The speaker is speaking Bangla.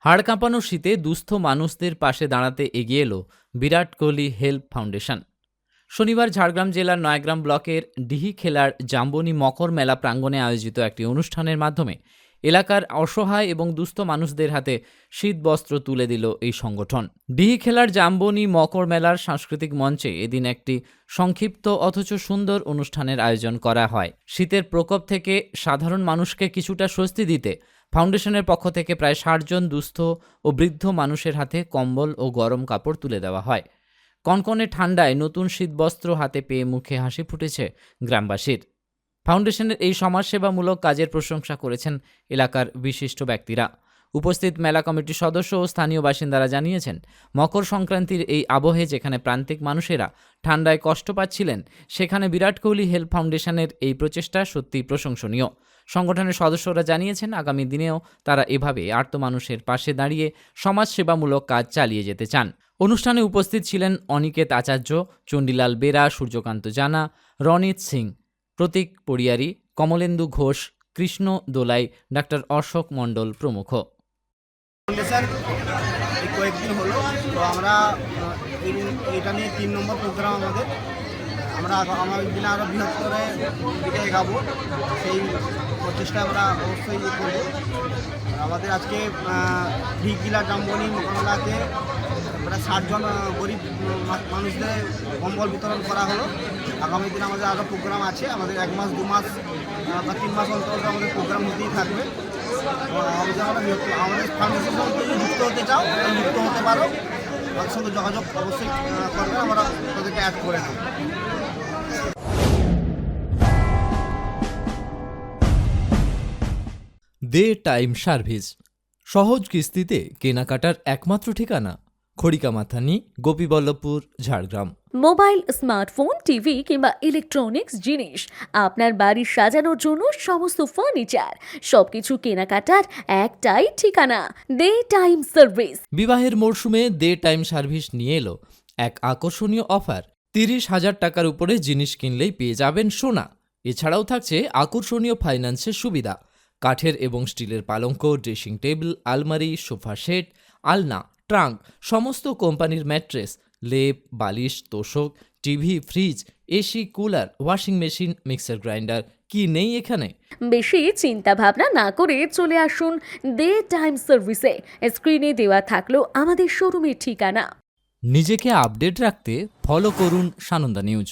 হাড় কাঁপানো শীতে দুস্থ মানুষদের পাশে দাঁড়াতে এগিয়ে এলো বিরাট কোহলি হেল্প ফাউন্ডেশন। শনিবার ঝাড়গ্রাম জেলার নয়গ্রাম ব্লকের ডিহিখেলার জাম্বনি মকর মেলা প্রাঙ্গণে আয়োজিত একটি অনুষ্ঠানের মাধ্যমে এলাকার অসহায় এবং দুস্থ মানুষদের হাতে শীত বস্ত্র তুলে দিল এই সংগঠন। ডিহিখেলার জাম্বনি মকর মেলার সাংস্কৃতিক মঞ্চে এদিন একটি সংক্ষিপ্ত অথচ সুন্দর অনুষ্ঠানের আয়োজন করা হয়। শীতের প্রকোপ থেকে সাধারণ মানুষকে কিছুটা স্বস্তি দিতে ফাউন্ডেশনের পক্ষ থেকে প্রায় ৬০ জন দুস্থ ও বৃদ্ধ মানুষের হাতে কম্বল ও গরম কাপড় তুলে দেওয়া হয়। কনকনে ঠান্ডায় নতুন শীতবস্ত্র হাতে পেয়ে মুখে হাসি ফুটেছে গ্রামবাসীর। ফাউন্ডেশনের এই সমাজসেবামূলক কাজের প্রশংসা করেছেন এলাকার বিশিষ্ট ব্যক্তিরা। উপস্থিত মেলা কমিটির সদস্য ও স্থানীয় বাসিন্দারা জানিয়েছেন, মকর সংক্রান্তির এই আবহে যেখানে প্রান্তিক মানুষেরা ঠান্ডায় কষ্ট পাচ্ছিলেন, সেখানে বিরাট কোহলি হেল্প ফাউন্ডেশনের এই প্রচেষ্টা সত্যিই প্রশংসনীয়। সংগঠনের সদস্যরা জানিয়েছেন, আগামী দিনেও তারা এভাবে আর্ত মানুষের পাশে দাঁড়িয়ে সমাজসেবামূলক কাজ চালিয়ে যেতে চান। অনুষ্ঠানে উপস্থিত ছিলেন অনিকেত আচার্য, চণ্ডীলাল বেরা, সূর্যকান্ত জানা, রনিত সিং, প্রতীক পড়িয়ারি, কমলেন্দু ঘোষ, কৃষ্ণ দোলাই, ডাক্তার অশোক মণ্ডল প্রমুখ। ফাউন্ডেশন এই কয়েকদিন হলো, তো আমরা এটা নিয়ে ৩ নম্বর প্রোগ্রাম আমাদের। আমরা আগামী দিনে আরও বৃহত্তরে দিকে এগাবো, সেই প্রচেষ্টা আমরা অবশ্যই করব। আমাদের আজকে ডিহিখেলার জাম্বনি মকরমেলাতে প্রায় ৬০ জন গরিব মানুষদের কম্বল বিতরণ করা হলো। আগামী দিনে আমাদের আরও প্রোগ্রাম আছে। আমাদের ১ মাস ২ মাস বা ৩ মাস অন্তর আমাদের প্রোগ্রাম হতেই থাকবে। আমাদের ফাউন্ডেশনের সঙ্গে যদি যুক্ত হতে চাও, যুক্ত হতে পারো, আমাদের সঙ্গে যোগাযোগ অবশ্যই করবে, আমরা তাদেরকে অ্যাড করে দেবো। দে টাইম সার্ভিস, সহজ কিস্তিতে কেনাকাটার একমাত্র ঠিকানা, Kharikamathani, Gopiballavpur, Jhargram. Mobile, smartphone, TV কিংবা ইলেকট্রনিক্স জিনিস, আপনার বাড়ি সাজানোর জন্য সমস্ত ফার্নিচার, সবকিছু কেনাকাটার একটাই ঠিকানা, দে টাইম সার্ভিস। বিবাহের মরশুমে দে টাইম সার্ভিস নিয়ে এলো এক আকর্ষণীয় অফার। ৩০,০০০ টাকার উপরে জিনিস কিনলেই পেয়ে যাবেন সোনা। এছাড়াও থাকছে আকর্ষণীয় ফাইন্যান্সের সুবিধা। কাঠের এবং স্টিলের পালঙ্ক, ড্রেসিং টেবিল, আলমারি, সোফা সেট, আলনা, ট্রাঙ্ক, সমস্ত কোম্পানির ম্যাট্রেস, লেপ, বালিশ, তোশক, TV, fridge, AC, cooler, washing machine, mixer grinder, কি নেই এখানে? বেশি চিন্তা ভাবনা না করে চলে আসুন দে টাইম সার্ভিসে। স্ক্রিনে দেওয়া থাকলো আমাদের শোরুমের ঠিকানা। নিজেকে আপডেট রাখতে ফলো করুন সানন্দা নিউজ।